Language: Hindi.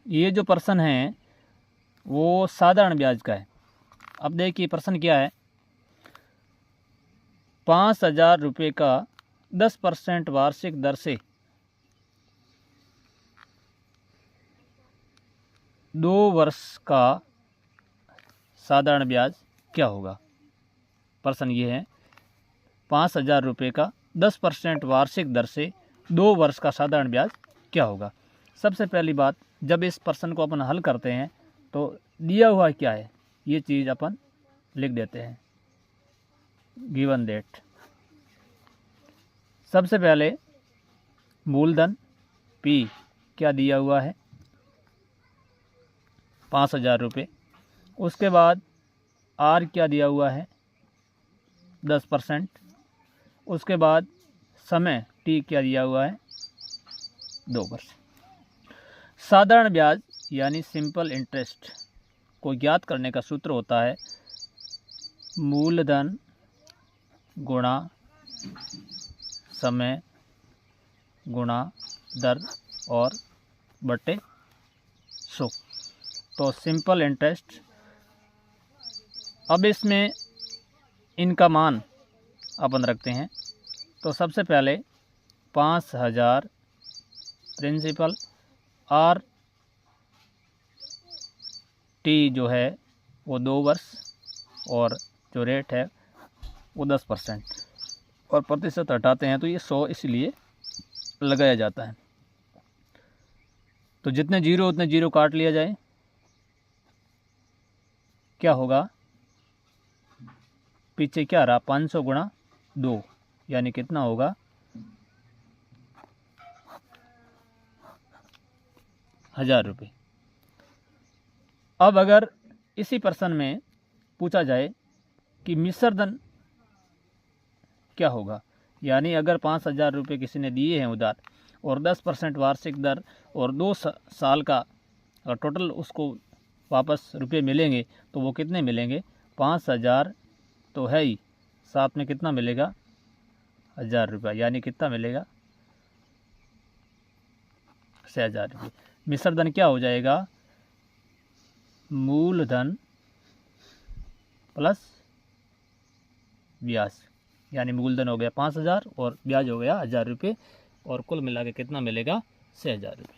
ये जो प्रश्न है वो साधारण ब्याज का है। अब देखिए प्रश्न क्या है, 5,000 रुपये का 10% वार्षिक दर से 2 वर्ष का साधारण ब्याज क्या होगा। प्रश्न ये है, 5,000 रुपये का 10% वार्षिक दर से 2 वर्ष का साधारण ब्याज क्या होगा। सबसे पहली बात, जब इस प्रश्न को अपन हल करते हैं तो दिया हुआ क्या है ये चीज़ अपन लिख देते हैं, गिवन डेट। सबसे पहले मूलधन P क्या दिया हुआ है, 5,000 रुपये। उसके बाद R क्या दिया हुआ है, 10%। उसके बाद समय T क्या दिया हुआ है, 2 वर्ष। साधारण ब्याज यानी सिंपल इंटरेस्ट को ज्ञात करने का सूत्र होता है मूलधन गुणा समय गुणा दर और बटे 100। तो सिंपल इंटरेस्ट, अब इसमें इनका मान अपन रखते हैं। तो सबसे पहले 5,000 प्रिंसिपल, R T जो है वो 2 वर्ष और जो रेट है वो 10%, और प्रतिशत हटाते हैं तो ये 100 इसलिए लगाया जाता है। तो जितने जीरो उतने जीरो काट लिया जाए, क्या होगा, पीछे क्या रहा, 500 गुणा 2 यानी कितना होगा, 1,000 रुपये। अब अगर इसी प्रश्न में पूछा जाए कि मिश्रधन क्या होगा, यानी अगर 5,000 रुपये किसी ने दिए हैं उधार और 10% वार्षिक दर और 2 साल का टोटल उसको वापस रुपये मिलेंगे, तो वो कितने मिलेंगे, 5,000 तो है ही, साथ में कितना मिलेगा, 1,000 रुपये, यानी कितना मिलेगा, 6,000 रुपये। मिश्रधन क्या हो जाएगा, मूलधन प्लस ब्याज, यानी मूलधन हो गया 5,000 और ब्याज हो गया 1,000 रुपये, और कुल मिला के कितना मिलेगा, 6,000 रुपये।